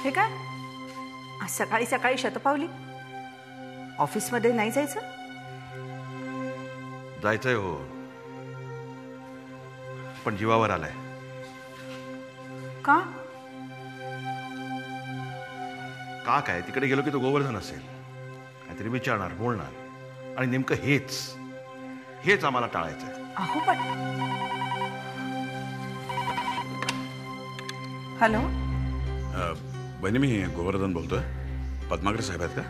हे काय आज सकाळी सकाळी शतपावली? ऑफिसमध्ये नाही जायचं? जायचंय हो, पण जीवावर आलाय. का? का काय, तिकडे गेलो की तो गोवर्धन असेल, काहीतरी विचारणार, बोलणार, आणि नेमकं हेच आम्हाला टाळायचंय. अहो पण हॅलो. बहिणी, मी गोवर्धन बोलतोय. पद्माकर साहेब आहेत का?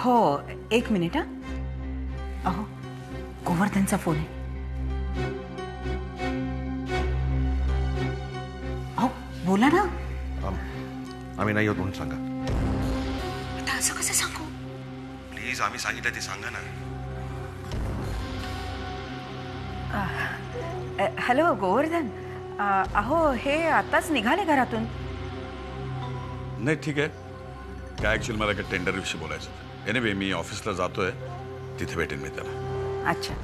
हो, एक मिनिट. हा, अहो गोवर्धनचा फोन आहे. अहो बोला ना. आम्ही नाही होत म्हणून सांगा. आता असं कसं सांगू? प्लीज, आम्ही सांगितलं ते सांगा ना. हॅलो गोवर्धन, अहो हे आताच निघाले घरातून. नाही ठीक आहे. काय ॲक्च्युअली मला एका टेंडरविषयी बोलायचं होतं. एनिवे मी ऑफिसला जातोय, तिथे भेटेन मी त्याला. अच्छा.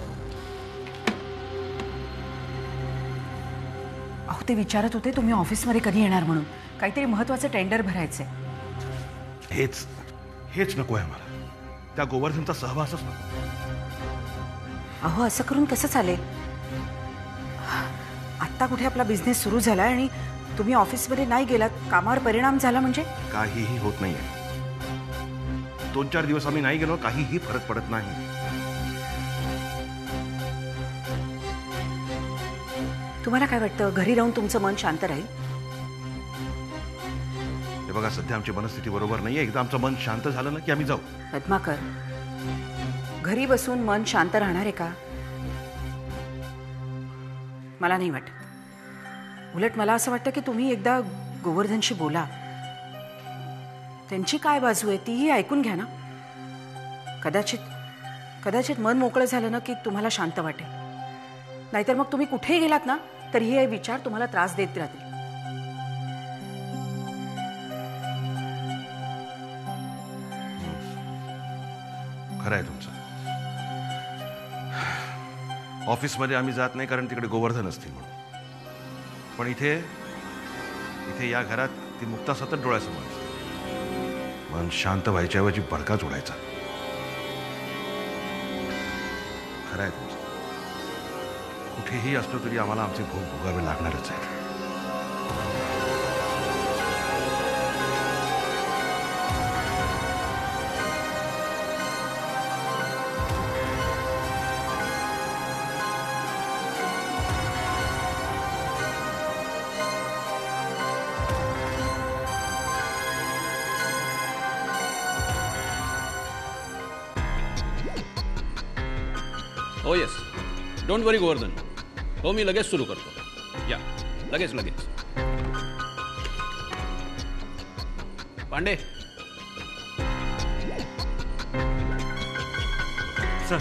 अहो ते विचारत होते तुम्ही ऑफिसमध्ये कधी येणार म्हणून. काहीतरी महत्वाचं टेंडर भरायचंय. हेच नको आहे मला. त्या गोवर्धनचा सहवासच नको. अहो असं करून कसं चालेल? आत्ता कुठे आपला बिझनेस सुरू झाला आणि तुम्ही ऑफिसमध्ये नाही गेलात, कामावर परिणाम झाला म्हणजे? काहीही होत नाहीये. 2-4 दिवस आम्ही नाही गेलो, काहीही फरक पडत नाही. तुम्हाला काय वाटतं, घरी राहून तुमचं मन शांत राहील? हे बघा, सध्या आमची मनस्थिती बरोबर नाहीये. एकदा आमचं मन शांत झालं ना की आम्ही जाऊ. पद्माकर, घरी बसून मन शांत राहणार आहे का? मला नाही वाटत. उलट मला असं वाटतं की तुम्ही एकदा गोवर्धनशी बोला. त्यांची काय बाजू आहे तीही ऐकून घ्या ना. कदाचित मन मोकळं झालं ना की तुम्हाला शांत वाटेल. नाहीतर मग तुम्ही कुठेही गेलात ना तरी हे विचार तुम्हाला त्रास देत राहतील. खरं आहे तुमचं. ऑफिसमध्ये आम्ही जात नाही कारण तिकडे गोवर्धन असतील म्हणून. पण इथे या घरात ती मुक्ता सतत डोळ्यासमोर असते. मन शांत व्हायच्याऐवजी भडकाच उडायचा. खरं आहे तुमचं. कुठेही असलो तरी आम्हाला आमचे भोग भोगावे लागणारच आहेत. हो येस, डोंट वरी गोवर्धन. हो मी लगेच सुरू करतो. या लगेच. पांडे सर.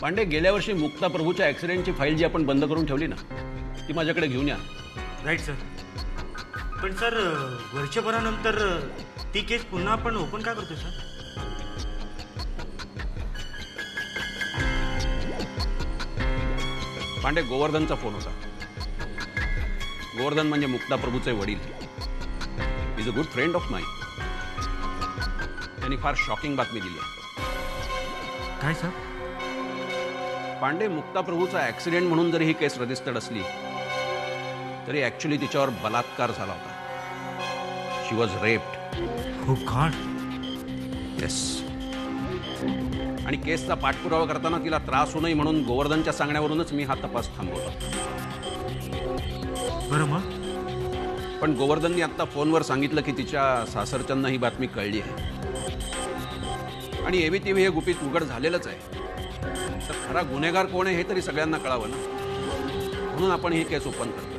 पांडे, गेल्या वर्षी मुक्ता प्रभूच्या ॲक्सिडेंटची फाईल जी आपण बंद करून ठेवली ना, ती माझ्याकडे घेऊन या. Right sir. पण सर, वर्षभरानंतर ती केस पुन्हा आपण ओपन का करतो सर? पांडे, गोवर्धनचा फोन होता. गोवर्धन म्हणजे मुक्ता प्रभूचे वडील. Is a good friend of mine. त्यांनी फार शॉकिंग बातमी दिली. काय सर? पांडे, मुक्ता प्रभूचा ॲक्सिडेंट म्हणून जरी ही केस रजिस्टर्ड असली तरी ॲक्च्युली तिच्यावर बलात्कार झाला होता. शी वॉज रेप्ड. हो गॉड. येस. आणि केसचा पाठपुरावा करताना तिला त्रास होऊ नये म्हणून गोवर्धनच्या सांगण्यावरूनच मी हा तपास थांबवला. बरं मग? पण गोवर्धननी आत्ता फोनवर सांगितलं की तिच्या सासरच्यांना ही बातमी कळली आहे. आणि एवी तेवी हे गुपित उघड झालेलंच आहे. तर खरा गुन्हेगार कोण आहे हे तरी सगळ्यांना कळावं ना. म्हणून आपण ही केस ओपन करतो.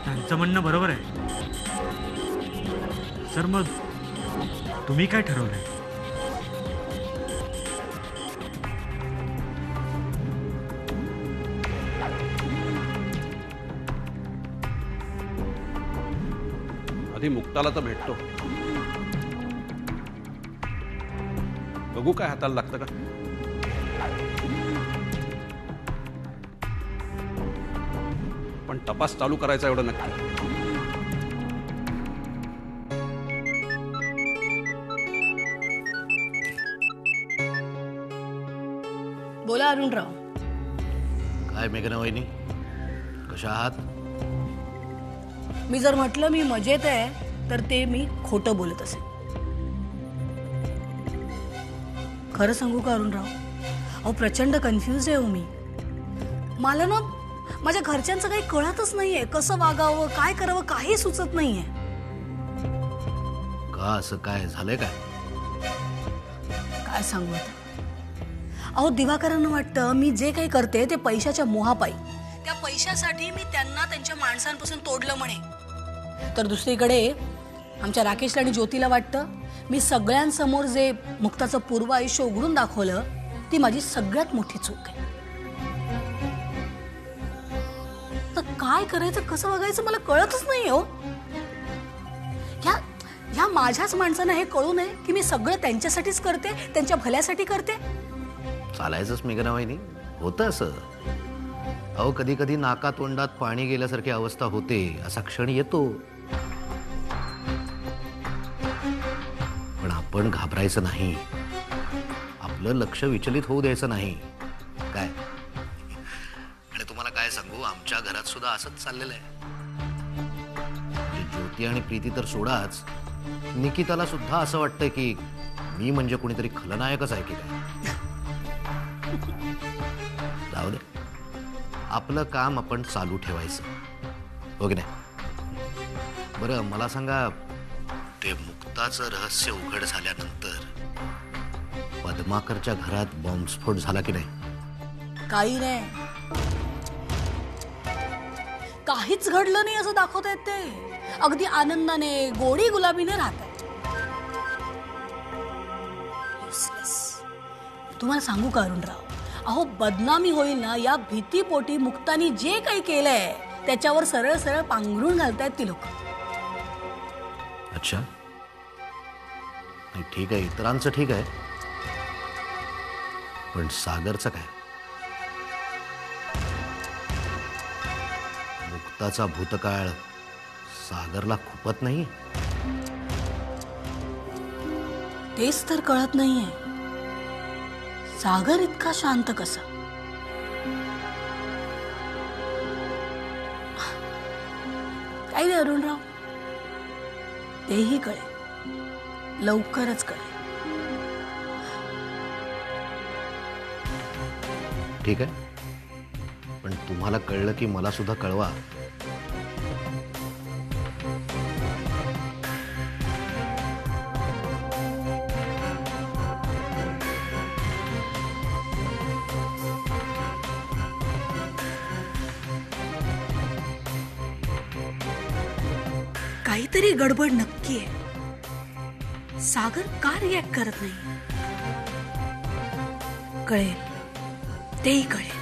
त्यांचं म्हणणं बरोबर आहे सर. मग तुम्ही काय ठरवलंय? आधी मुक्ताला तर भेटतो. बघू काय हाताला लागतं का. पण तपास चालू करायचा एवढं नक्की. बोला अरुणराव. काय मेघना वहिनी, कशा आहात? मी जर म्हटलं मी मजेत आहे तर ते मी खोटं बोलत असेल. खरं सांगू का अरुणराव, अहो प्रचंड कन्फ्यूज आहे हो मी. मला ना माझ्या घरच्यांचं काही कळतच नाहीये, कसं वागावं, काय करावं, काही सुचत नाहीये. का असं काय झालंय? काय सांगू आता. अहो दिवाकरांना वाटतं मी जे काही करते ते पैशाच्या मोहापायी, त्या पैशासाठी मी त्यांना त्यांच्या माणसांपासून तोडलं म्हणे. तर दुसरीकडे आमच्या राकेशला आणि ज्योतीला वाटतं मी सगळ्यांसमोर जे मुक्ताचं पूर्व आयुष्य उघडून दाखवलं ती माझी सगळ्यात मोठी चूक आहे. तर काय करायचं, कसं वागायचं मला कळतच नाही हो. ह्या माझ्याच माणसांना हे कळू नये की मी सगळं त्यांच्यासाठीच करते, त्यांच्या भल्यासाठी करते. चालायचंच मेघना वहिनी, होतं असं. अहो कधी कधी नाका तोंडात पाणी गेल्यासारखी अवस्था होते, असा क्षण येतो. पण आपण घाबरायचं नाही, आपलं लक्ष विचलित होऊ द्यायचं नाही. काय आणि तुम्हाला काय सांगू, आमच्या घरात सुद्धा असंच चाललेलं आहे. ज्योती आणि प्रीती तर सोडाच, निकिताला सुद्धा असं वाटतंय की मी म्हणजे कोणीतरी खलनायकच आहे की काय. जाऊ दे, आपलं काम आपण चालू ठेवायचं, हो की नाही? बरं मला सांगा, ते मुक्ताचं रहस्य उघड झाल्यानंतर पद्माकरच्या घरात बॉम्बस्फोट झाला की नाही? काही नाही, काहीच घडलं नाही असं दाखवत आहेत ते. अगदी आनंदाने गोडी गुलाबीने राहतात. तुम्हाला सांगू का अरुणराव, अहो बदनामी होईल ना या भीतीपोटी मुक्तानी जे काही केलंय त्याच्यावर सरळ सरळ पांघरून घालतायत ती लोक. अच्छा, नाही ठीक आहे, इतरांचं ठीक आहे, पण सागरचं काय? मुक्ताचा भूतकाळ सागरला खुपत नाही. तेच तर कळत नाहीये, सागर इतका शांत कसा? काही नाही अरुणराव, तेही कळेल, लवकरच कळेल. ठीक आहे, पण तुम्हाला कळलं की मला सुद्धा कळवा. काहीतरी गडबड नक्की आहे. सागर का रिॲक्ट करत नाही? कळेल, तेही कळेल.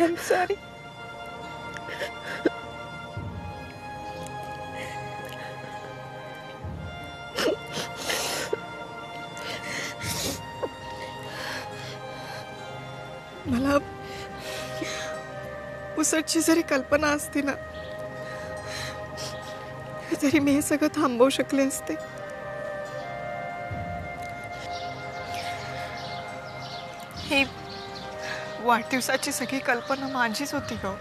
I'm sorry. मला पुसटची जरी कल्पना असती ना तरी मी हे सगळं थांबवू शकले असते. ही वाढदिवसाची सगळी कल्पना माझीच होती ग.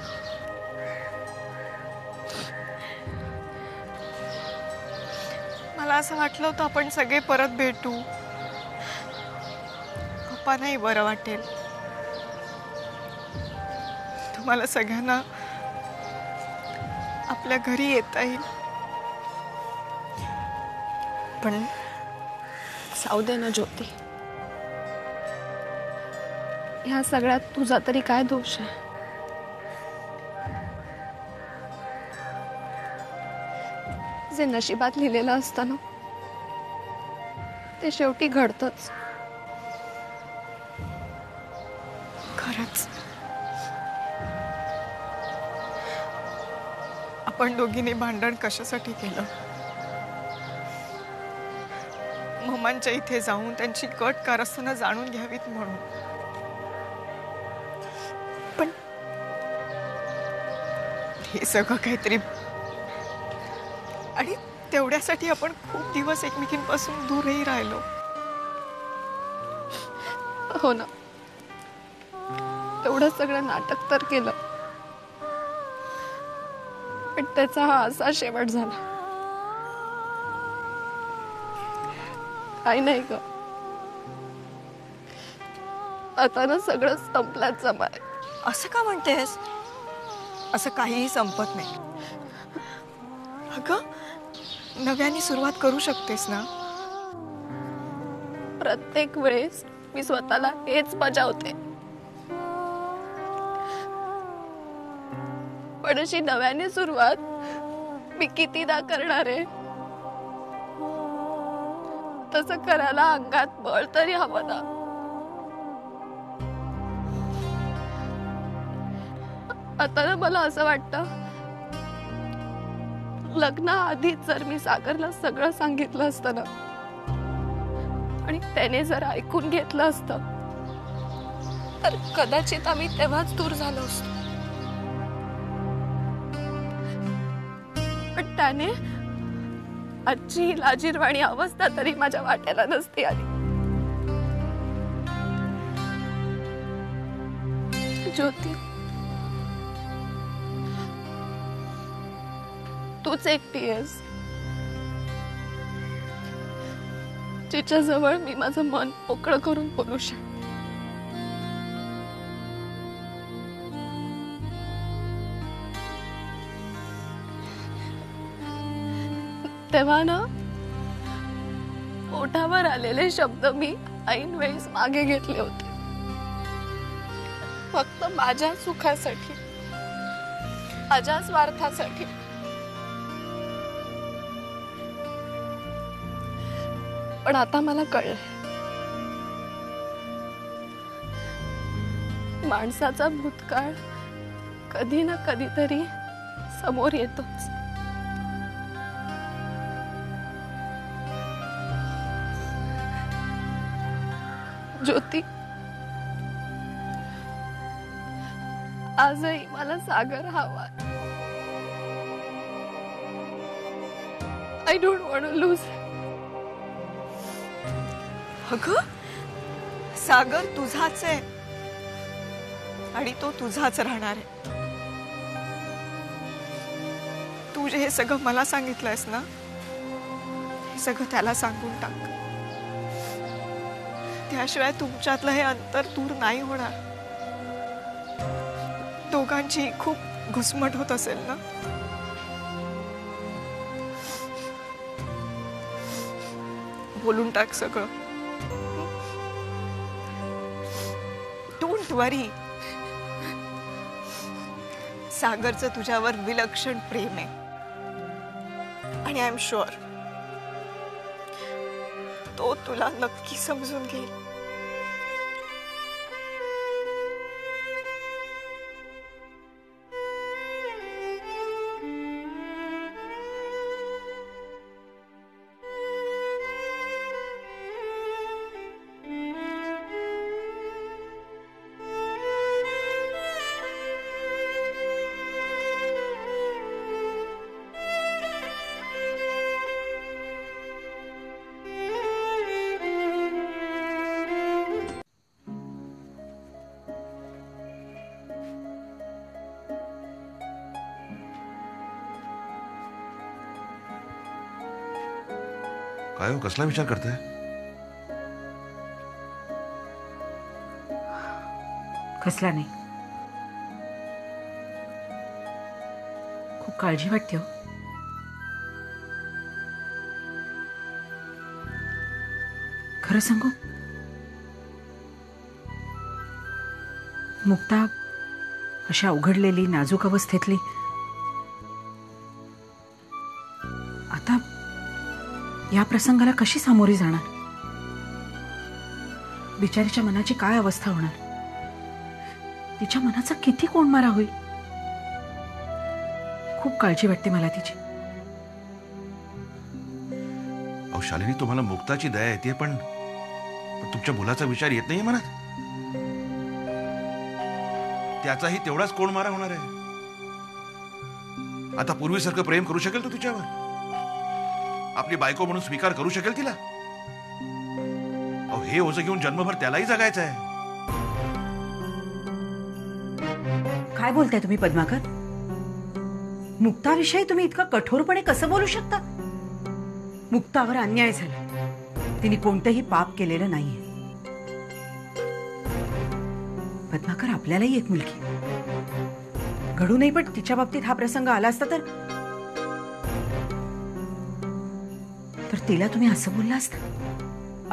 मला असं वाटलं होतं आपण सगळे परत भेटू, पप्पांनाही बरं वाटेल, तुम्हाला सगळ्यांना आपल्या घरी येता येईल. पण जाऊ दे ना ज्योती, ह्या सगळ्यात तुझा तरी काय दोष आहे? जे नशिबात लिहिलेलं असतं ना ते शेवटी घडतंच. खरंच आपण दोघींनी भांडण कशासाठी केलं? मम्मांच्या इथे जाऊन त्यांची कट कारस्थानं जाणून घ्यावीत म्हणून. पण हे सगळं काहीतरी, आणि तेवढ्यासाठी आपण खूप दिवस एकमेकींपासून दूरही राहिलो. हो ना, एवढं सगळं नाटक तर केलं, पण त्याचा हा असा शेवट झाला. काही नाही ग, आता ना सगळं संपल्याच जमाय. असं का म्हणतेस? असं काहीही संपत नाही. अगं, नव्याने सुरुवात करू शकतेस ना. प्रत्येक वेळेस मी स्वतःला हेच बजावते, पण अशी नव्याने सुरुवात मी कितीदा करणार आहे? तसं करायला अंगात बळ तरी हवं ना. आता ना मला असं वाटतं, लग्नाआधीच जर मी सागरला सगळं सांगितलं असतं ना, आणि त्याने जर ऐकून घेतलं असतं, तर कदाचित आम्ही तेव्हाच दूर झालो असतो. पण त्याने आजची लाजिरवाणी अवस्था तरी माझ्या वाट्याला नसती आली. ज्योती, तूच एकटी आहेस जिच्या जवळ मी माझं मन मोकळं करून बोलू शकते. तेव्हा ना ओठावर आलेले शब्द मी ऐन वेळेस मागे घेतले होते, फक्त माझ्या सुखासाठी, माझ्या स्वार्थासाठी. पण आता मला कळलंय, माणसाचा भूतकाळ कधी ना कधीतरी समोर येतोच. ज्योती, आजही मला सागर हवा. I don't want to lose. अगं, सागर तुझाच आहे आणि तो तुझाच राहणार आहे. तू जे हे सगळं मला सांगितलंयस ना, हे सगळं त्याला सांगून टाक. त्याशिवाय तुमच्यातलं हे अंतर दूर नाही होणार. दोघांची खूप घुसमट होत असेल ना. बोलून टाक सगळं. डोंट वरी. सागरचं तुझ्यावर विलक्षण प्रेम आहे आणि आय एम शुअर तो तुला नक्की समजून घेईल. काय हो, कसला विचार करताय? कसला नाही, खूप काळजी वाटते हो. खरं सांगू, मुक्ता अशा उघडलेली नाजूक अवस्थेतली आता या प्रसंगाला कशी सामोरी जाणार? बिचारीच्या मनाची काय अवस्था होणार? तिच्या मनाचा किती कोंडमारा होईल? खूप काळजी वाटते मला तिची. अहो शालिनी, तुम्हाला मुक्ताची दया येते, पण तुमच्या मुलाचा विचार येत नाहीये मनात. त्याचाही तेवढाच कोंडमारा होणार आहे. आता पूर्वीसारखं प्रेम करू शकेल तो तिच्यावर? आपली बायको म्हणून स्वीकार करू शकेल तिला? अहो हे ओझं घेऊन जन्मभर त्यालाही जगायचं आहे. काय बोलताय तुम्ही पद्माकर? मुक्ताविषयी तुम्ही इतकं कठोरपणे कसं बोलू शकता? मुक्तावर अन्याय झाला, तिने कोणतंही पाप केलेलं नाहीये. पद्माकर, आपल्यालाही एक मुलगी घडू नाही, पण तिच्या बाबतीत हा प्रसंग आला असता तर तिला तुम्ही असं बोलला असता,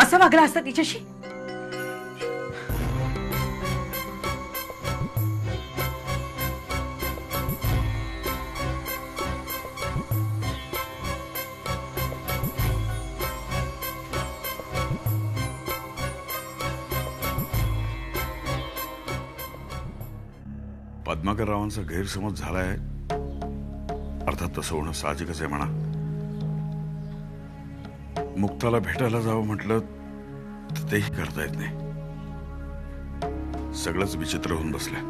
असं वागला असता तिच्याशी? पद्माकर रावांचा गैरसमज झालाय. अर्थात तसं होणं साहजिकच आहे म्हणा. मुक्ताला भेटायला जावं म्हटलं तर तेही करता येत नाही. सगळंच विचित्र होऊन बसलंय.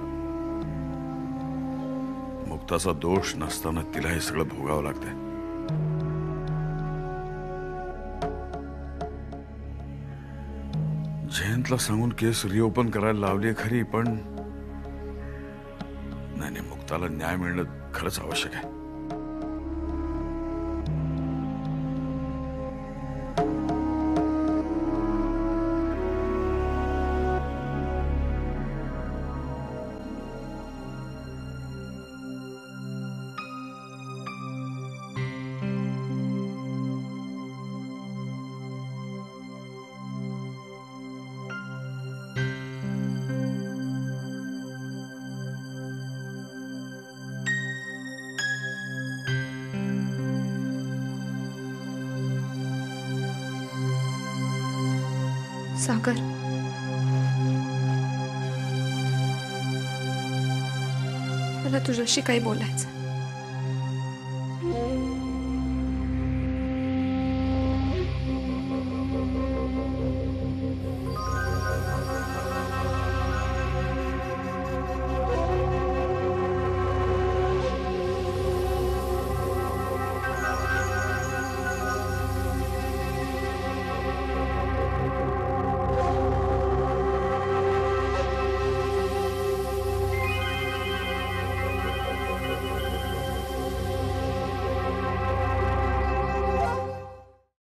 मुक्ताचा दोष नसताना तिला हे सगळं भोगावं लागतंय. जयंतला सांगून केस रिओपन करायला लावली खरी, पण नाही, मुक्ताला न्याय मिळणं खरंच आवश्यक आहे. सागर, मला तुझ्याशी काही बोलायचं.